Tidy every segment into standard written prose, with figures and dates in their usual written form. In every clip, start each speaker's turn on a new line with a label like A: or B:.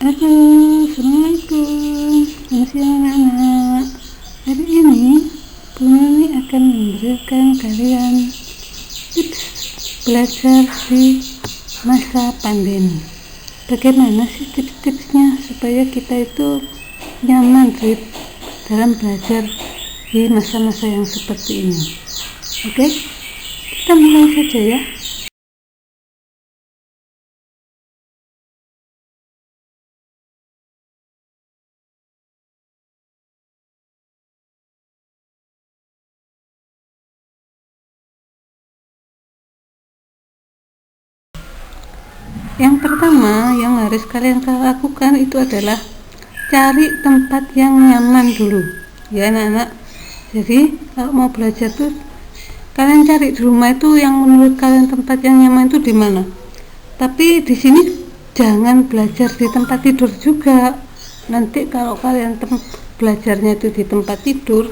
A: Halo, Assalamualaikum. Selamat siang anak-anak. Hari ini Bu Nuni akan memberikan kalian tips belajar di masa pandemi. Bagaimana sih tips-tipsnya supaya kita itu nyaman dalam belajar di masa-masa yang seperti ini. Oke, kita mulai saja ya. Yang pertama yang harus kalian lakukan itu adalah cari tempat yang nyaman dulu ya anak-anak. Jadi kalau mau belajar tuh kalian cari di rumah itu yang menurut kalian tempat yang nyaman itu di mana. Tapi di sini jangan belajar di tempat tidur juga. Nanti kalau kalian belajarnya itu di tempat tidur,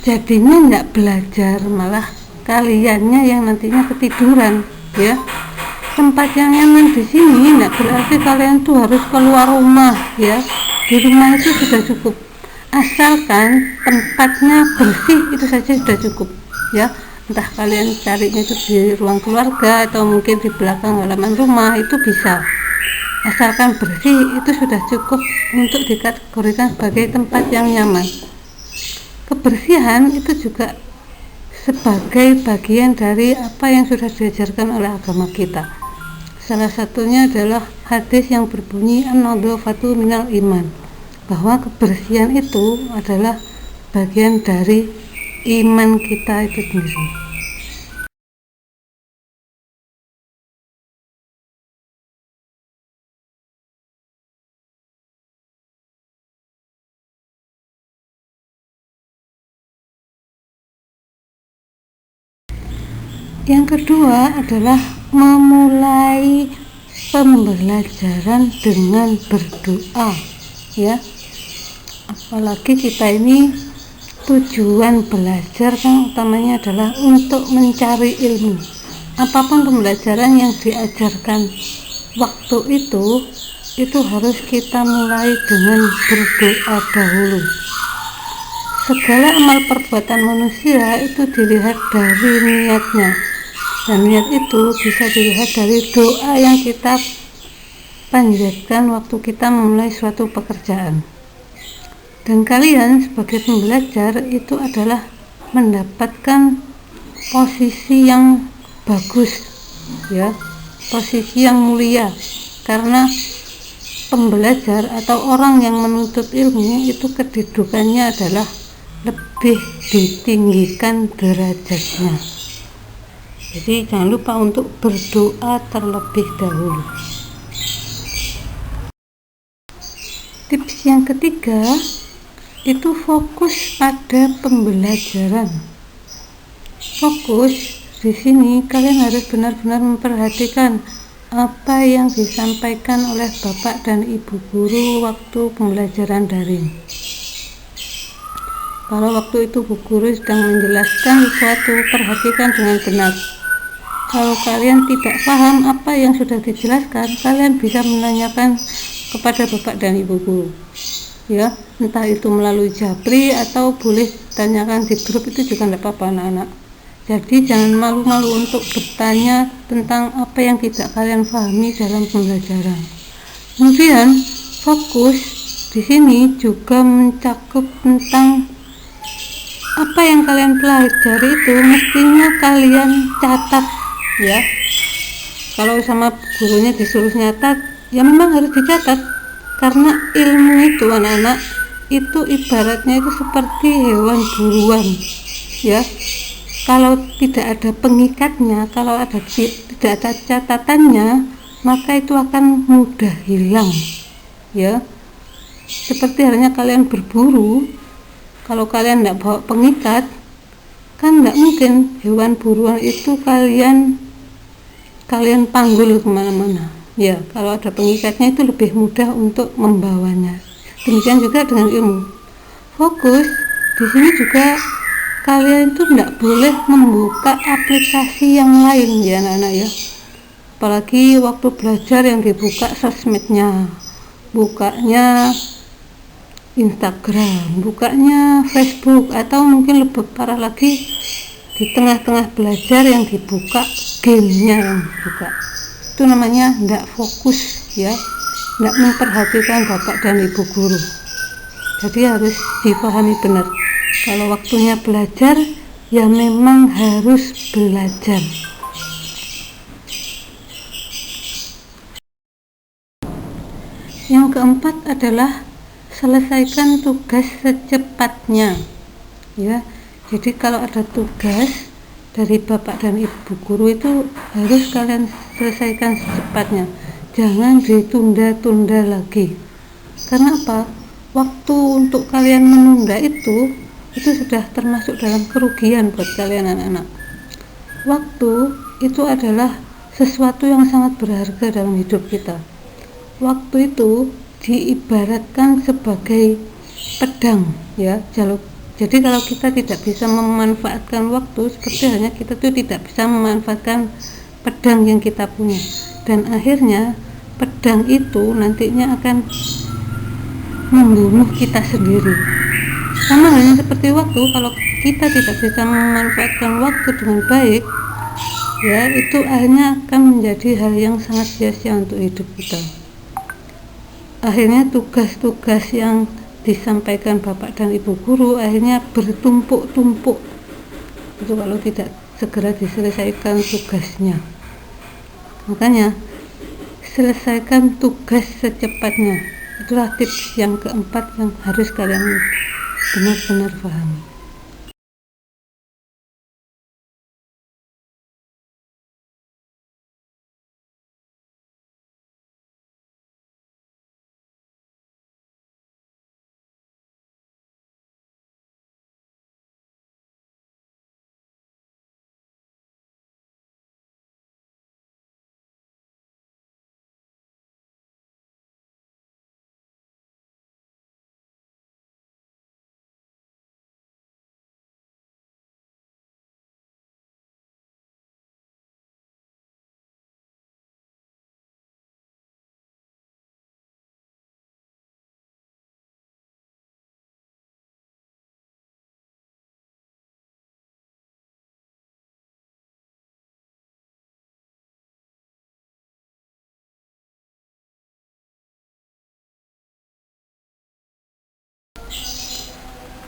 A: jadinya nggak belajar, malah kaliannya yang nantinya ketiduran ya. Tempat yang nyaman di sini nggak berarti kalian tuh harus keluar rumah ya. Di rumah itu sudah cukup, asalkan tempatnya bersih, itu saja sudah cukup ya. Entah kalian carinya itu di ruang keluarga atau mungkin di belakang halaman rumah, itu bisa, asalkan bersih, itu sudah cukup untuk dikategorikan sebagai tempat yang nyaman. Kebersihan itu juga sebagai bagian dari apa yang sudah diajarkan oleh agama kita. Salah satunya adalah hadis yang berbunyi an-nadhafatu minal iman, bahwa kebersihan itu adalah bagian dari iman kita itu sendiri. Yang kedua adalah memulai pembelajaran dengan berdoa ya. Apalagi kita ini tujuan belajar kan utamanya adalah untuk mencari ilmu. Apapun pembelajaran yang diajarkan waktu itu harus kita mulai dengan berdoa dahulu. Segala amal perbuatan manusia itu dilihat dari niatnya, dan niat itu bisa dilihat dari doa yang kita panjatkan waktu kita memulai suatu pekerjaan. Dan kalian sebagai pembelajar itu adalah mendapatkan posisi yang bagus ya, posisi yang mulia, karena pembelajar atau orang yang menuntut ilmu itu kedudukannya adalah lebih ditinggikan derajatnya. Jadi jangan lupa untuk berdoa terlebih dahulu. Tips yang ketiga itu fokus pada pembelajaran. Fokus di sini kalian harus benar-benar memperhatikan apa yang disampaikan oleh Bapak dan Ibu guru waktu pembelajaran daring. Kalau waktu itu Bu Guru sedang menjelaskan sesuatu, perhatikan dengan benar. Kalau kalian tidak paham apa yang sudah dijelaskan, kalian bisa menanyakan kepada Bapak dan Ibu Guru ya, entah itu melalui Japri atau boleh tanyakan di grup, itu juga tidak apa-apa anak-anak. Jadi jangan malu-malu untuk bertanya tentang apa yang tidak kalian pahami dalam pembelajaran. Kemudian fokus di sini juga mencakup tentang apa yang kalian pelajari itu mestinya kalian catat ya. Kalau sama gurunya disuruh nyatat, ya memang harus dicatat, karena ilmu itu anak-anak itu ibaratnya itu seperti hewan buruan ya. Kalau tidak ada pengikatnya, kalau tidak ada catatannya, maka itu akan mudah hilang ya. Seperti halnya kalian berburu, kalau kalian tidak bawa pengikat, kan tidak mungkin hewan buruan itu kalian panggul kemana-mana ya. Kalau ada pengikatnya itu lebih mudah untuk membawanya. Demikian juga dengan ilmu. Fokus di sini juga kalian itu tidak boleh membuka aplikasi yang lain ya anak-anak ya. Apalagi waktu belajar yang dibuka sosmednya, bukanya Instagram, bukanya Facebook, atau mungkin lebih parah lagi di tengah-tengah belajar yang dibuka gamenya yang dibuka. Itu namanya tidak fokus ya, tidak memperhatikan bapak dan ibu guru. Jadi harus dipahami benar, kalau waktunya belajar ya memang harus belajar. Yang keempat adalah selesaikan tugas secepatnya ya. Jadi kalau ada tugas dari bapak dan ibu guru itu harus kalian selesaikan secepatnya, jangan ditunda-tunda lagi. Karena apa? Waktu untuk kalian menunda itu sudah termasuk dalam kerugian buat kalian anak-anak. Waktu itu adalah sesuatu yang sangat berharga dalam hidup kita. Waktu itu diibaratkan sebagai pedang ya, jadi kalau kita tidak bisa memanfaatkan waktu, seperti halnya kita tuh tidak bisa memanfaatkan pedang yang kita punya, dan akhirnya pedang itu nantinya akan membunuh kita sendiri. Sama halnya seperti waktu, kalau kita tidak bisa memanfaatkan waktu dengan baik ya, itu akhirnya akan menjadi hal yang sangat sia-sia untuk hidup kita. Akhirnya tugas-tugas yang disampaikan bapak dan ibu guru akhirnya bertumpuk-tumpuk itu kalau tidak segera diselesaikan tugasnya. Makanya selesaikan tugas secepatnya, itulah tips yang keempat yang harus kalian benar-benar pahami.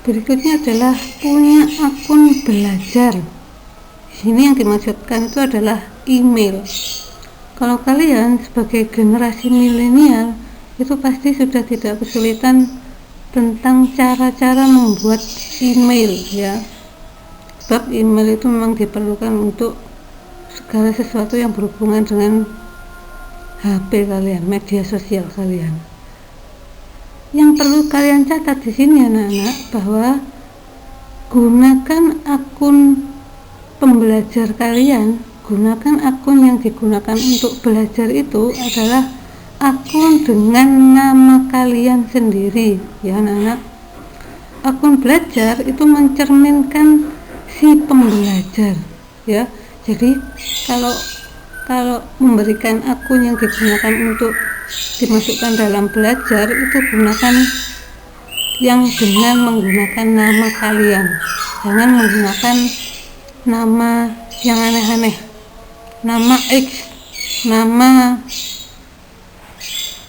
A: Berikutnya adalah punya akun belajar. Di sini yang dimaksudkan itu adalah email. Kalau kalian sebagai generasi milenial itu pasti sudah tidak kesulitan tentang cara-cara membuat email ya. Sebab email itu memang diperlukan untuk segala sesuatu yang berhubungan dengan HP kalian, media sosial kalian. Yang perlu kalian catat di sini anak-anak, bahwa gunakan akun pembelajar kalian, gunakan akun yang digunakan untuk belajar itu adalah akun dengan nama kalian sendiri ya anak-anak. Akun belajar itu mencerminkan si pembelajar ya. Jadi kalau memberikan akun yang digunakan untuk dimasukkan dalam belajar itu gunakan yang dengan menggunakan nama kalian, jangan menggunakan nama yang aneh-aneh, nama X, nama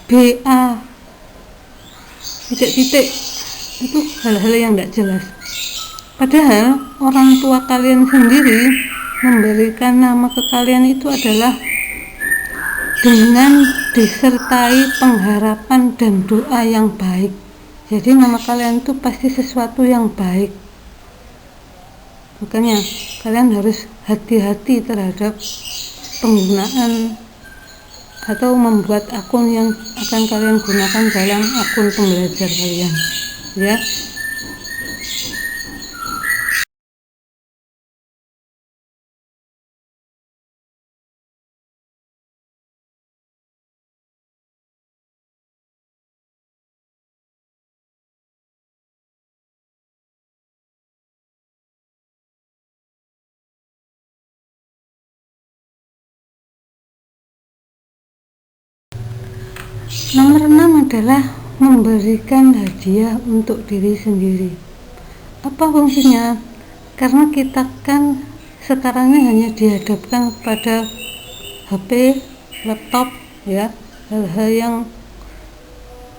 A: BA, titik-titik, itu hal-hal yang tidak jelas. Padahal orang tua kalian sendiri memberikan nama ke kalian itu adalah dengan disertai pengharapan dan doa yang baik. Jadi nama kalian itu pasti sesuatu yang baik. Makanya kalian harus hati-hati terhadap penggunaan atau membuat akun yang akan kalian gunakan dalam akun pembelajar kalian ya. Nomor 6 adalah memberikan hadiah untuk diri sendiri. Apa fungsinya? Karena kita kan sekarang ini hanya dihadapkan pada HP, laptop, ya, hal-hal yang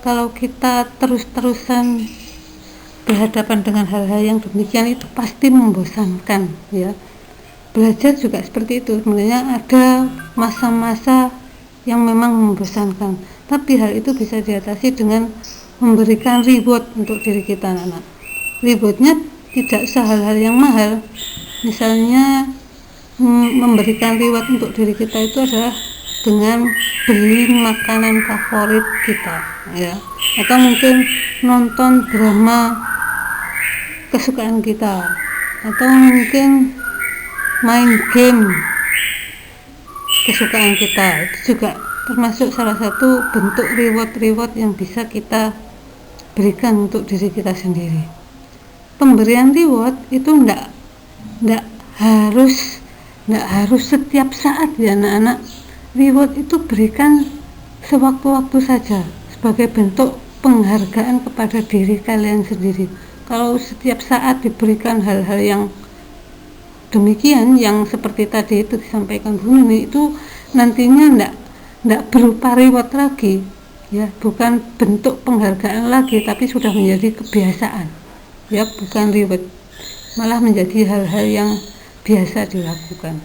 A: kalau kita terus-terusan berhadapan dengan hal-hal yang demikian itu pasti membosankan, ya. Belajar juga seperti itu, sebenarnya ada masa-masa yang memang membosankan, tapi hal itu bisa diatasi dengan memberikan reward untuk diri kita, anak-anak. Rewardnya tidak hal-hal yang mahal, misalnya memberikan reward untuk diri kita itu adalah dengan beli makanan favorit kita, ya, atau mungkin nonton drama kesukaan kita, atau mungkin main game kesukaan kita. Itu juga termasuk salah satu bentuk reward yang bisa kita berikan untuk diri kita sendiri. Pemberian reward itu enggak harus setiap saat, ya anak-anak. Reward itu berikan sewaktu-waktu saja sebagai bentuk penghargaan kepada diri kalian sendiri. Kalau setiap saat diberikan hal-hal yang demikian, yang seperti tadi itu disampaikan Bu Nuni, itu nantinya enggak berupa reward lagi, ya, bukan bentuk penghargaan lagi, tapi sudah menjadi kebiasaan, ya, bukan reward, malah menjadi hal-hal yang biasa dilakukan.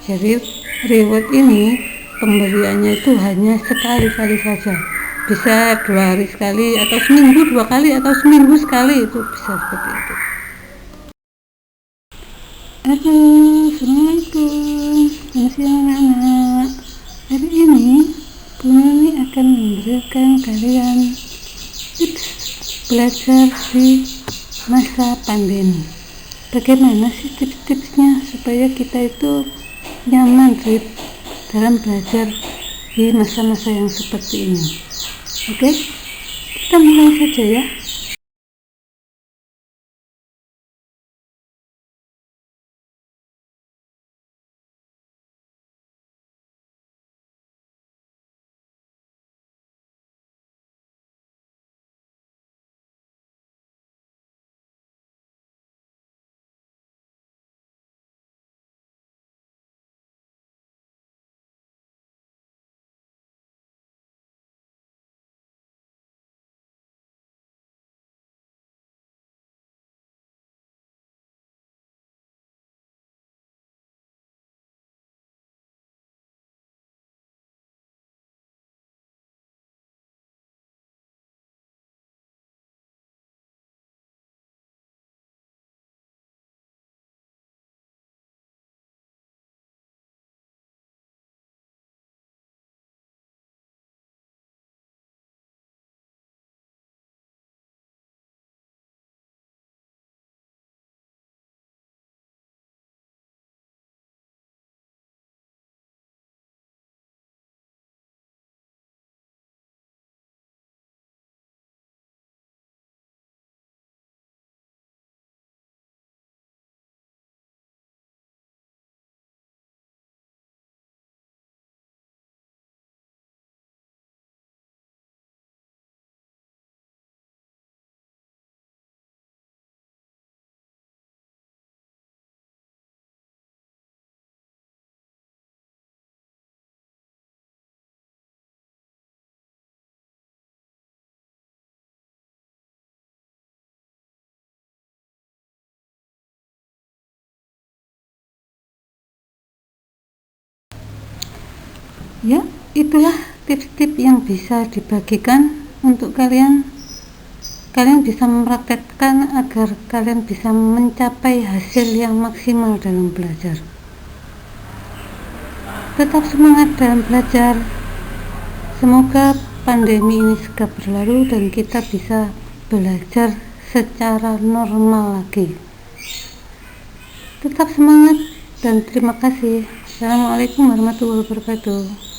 A: Jadi reward ini pemberiannya itu hanya sekali-kali saja, bisa 2 hari sekali, atau seminggu 2 kali, atau seminggu sekali, itu bisa seperti itu. Halo, assalamualaikum, selamat siang anak-anak. Hari ini Bu Nuni akan memberikan kalian tips belajar di masa pandemi. Bagaimana sih tips-tipsnya supaya kita itu nyaman dalam belajar di masa-masa yang seperti ini? Oke, kita mulai saja ya. Ya, itulah tips-tips yang bisa dibagikan untuk kalian bisa mempraktekkan agar kalian bisa mencapai hasil yang maksimal dalam belajar. Tetap semangat dalam belajar. Semoga pandemi ini segera berlalu dan kita bisa belajar secara normal lagi. Tetap semangat dan terima kasih. Assalamualaikum warahmatullahi wabarakatuh.